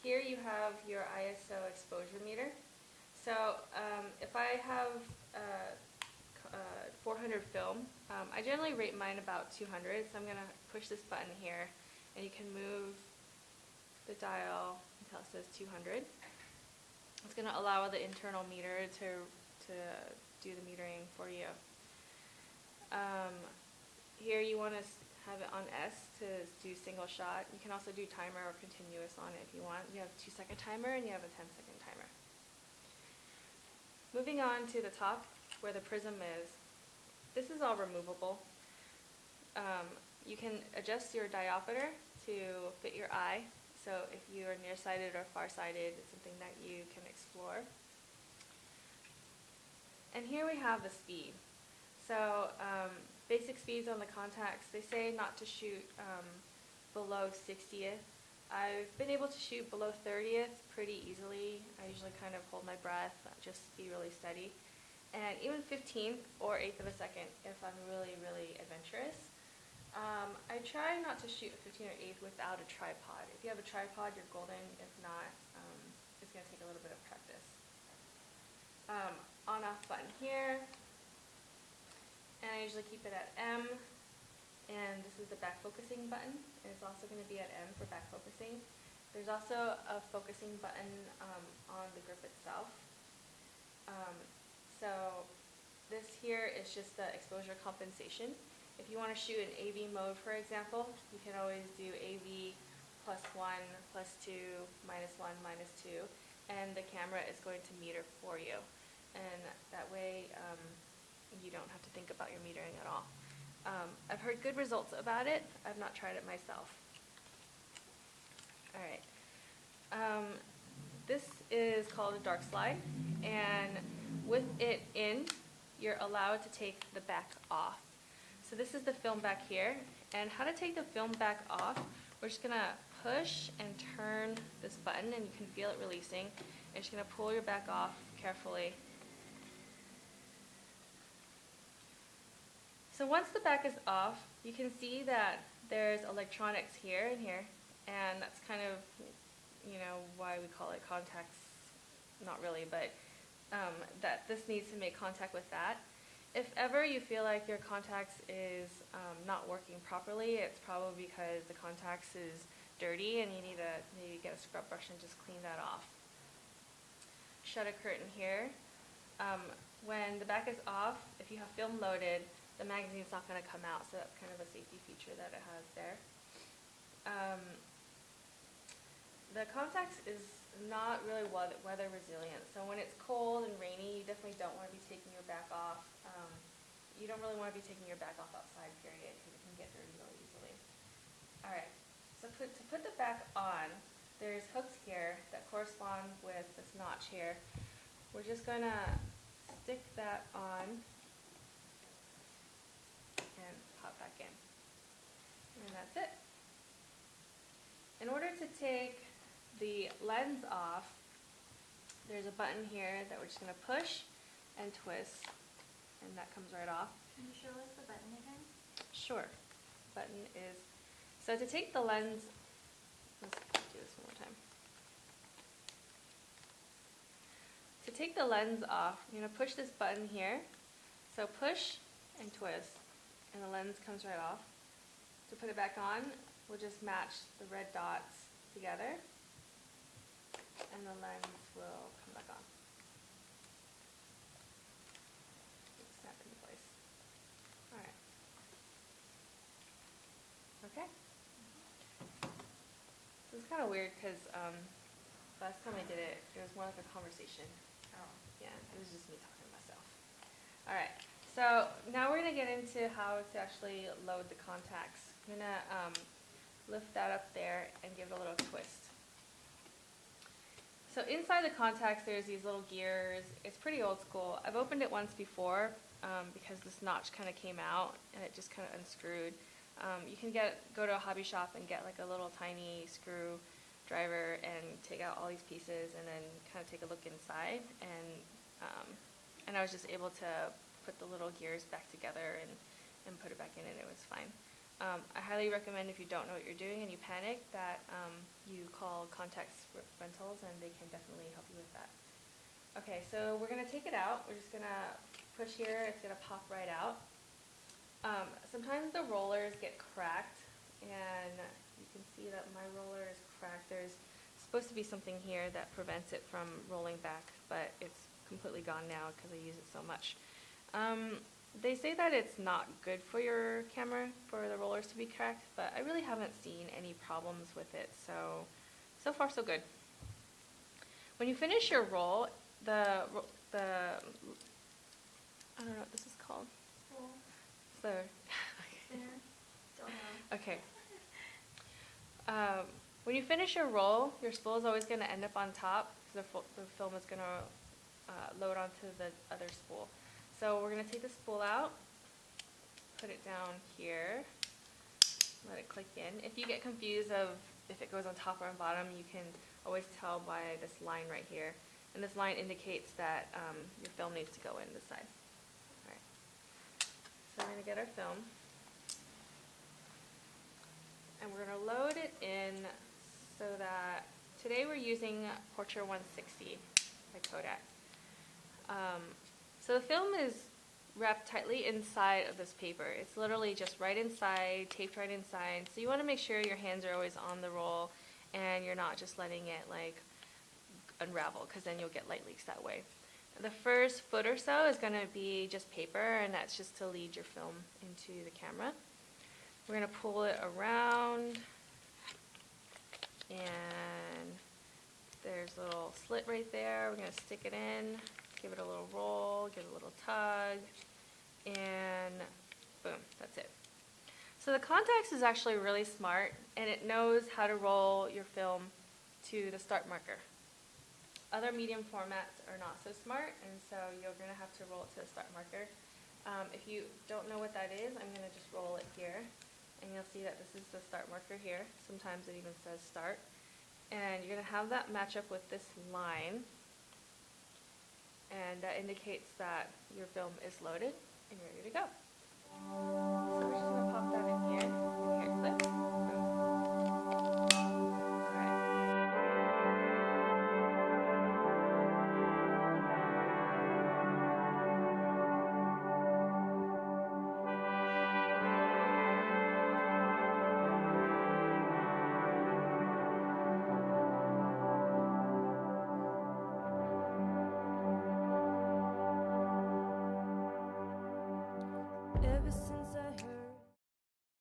here you have your ISO exposure meter. So if I have 400 film, I generally rate mine about 200, so I'm going to push this button here, and you can move the dial until it says 200. It's going to allow the internal meter to do the metering for you. Here you want to have it on S to do single shot. You can also do timer or continuous on it if you want. You have a 2-second timer and you have a 10-second timer. Moving on to the top where the prism is, this is all removable. You can adjust your diopter to fit your eye. So if you are nearsighted or farsighted, it's something that you can explore. And here we have the speed. So basic speeds on the Contax, they say not to shoot below 60th. I've been able to shoot below 30th pretty easily. I usually kind of hold my breath, just be really steady. And even 15th or 1/8 of a second if I'm really, really adventurous. I try not to shoot 15 or 1/8 without a tripod. If you have a tripod, you're golden. If not, it's going to take a little bit of practice. On-off button here. And I usually keep it at M. And this is the back focusing button. And it's also going to be at M for back focusing. There's also a focusing button on the grip itself. So this here is just the exposure compensation. If you want to shoot in AV mode, for example, you can always do AV +1, +2, -1, -2, and the camera is going to meter for you. And that way you don't have to think about your metering at all. I've heard good results about it. I've not tried it myself. All right. This is called a dark slide, and with it in, you're allowed to take the back off. So this is the film back here, and how to take the film back off, we're just going to push and turn this button, and you can feel it releasing. And you're just going to pull your back off carefully. So once the back is off, you can see that there's electronics here and here, and that's kind of, why we call it Contax, not really, but that this needs to make contact with that. If ever you feel like your Contax is not working properly, it's probably because the Contax is dirty and you need to maybe get a scrub brush and just clean that off. Shutter curtain here. When the back is off, if you have film loaded, the magazine's not going to come out, so that's kind of a safety feature that it has there. The Contax is not really weather resilient, so when it's cold and rainy, you definitely don't want to be taking your back off. You don't really want to be taking your back off outside, period, because it can get dirty really easily. All right, so to put the back on, there's hooks here that correspond with this notch here. We're just going to stick that on and pop back in. And that's it. In order to take the lens off, there's a button here that we're just going to push and twist, and that comes right off. Can you show us the button again? Sure. Button is, so to take the lens, let's do this one more time. To take the lens off, you're going to push this button here. So push and twist, and the lens comes right off. To put it back on, we'll just match the red dots together, and the lens will come back on. Snap into place. All right. Okay. So it's kind of weird because last time I did it, it was more like a conversation. Oh. Yeah, it was just me talking to myself. All right. So now we're going to get into how to actually load the Contax. I'm going to lift that up there and give it a little twist. So inside the Contax, there's these little gears. It's pretty old school. I've opened it once before because this notch kind of came out and it just kind of unscrewed. You can go to a hobby shop and get like a little tiny screwdriver and take out all these pieces and then kind of take a look inside. And I was just able to put the little gears back together and put it back in, and it was fine. I highly recommend if you don't know what you're doing and you panic that you call Contax Rentals and they can definitely help you with that. Okay, so we're going to take it out. We're just going to push here. It's going to pop right out. Sometimes the rollers get cracked, and you can see that my roller is cracked. There's supposed to be something here that prevents it from rolling back, but it's completely gone now because I use it so much. They say that it's not good for your camera for the rollers to be cracked, but I really haven't seen any problems with it, so far so good. When you finish your roll, I don't know what this is called. Spool. So, Spinner. Don't know. okay. When you finish your roll, your spool is always going to end up on top because the film is going to load onto the other spool. So we're going to take the spool out, put it down here, let it click in. If you get confused of if it goes on top or on bottom, you can always tell by this line right here. And this line indicates that your film needs to go in this side. All right. So we're going to get our film. And we're going to load it in so that today we're using Portra 160 by Kodak. So the film is wrapped tightly inside of this paper. It's literally just right inside, taped right inside. So you want to make sure your hands are always on the roll and you're not just letting it like unravel, because then you'll get light leaks that way. The first foot or so is going to be just paper, and that's just to lead your film into the camera. We're going to pull it around, and there's a little slit right there. We're going to stick it in, give it a little roll, give it a little tug, and boom, that's it. So the Contax is actually really smart, and it knows how to roll your film to the start marker. Other medium formats are not so smart, and so you're going to have to roll it to the start marker. If you don't know what that is, I'm going to just roll it here, and you'll see that this is the start marker here. Sometimes it even says start. And you're going to have that match up with this line, and that indicates that your film is loaded and you're ready to go. So we're just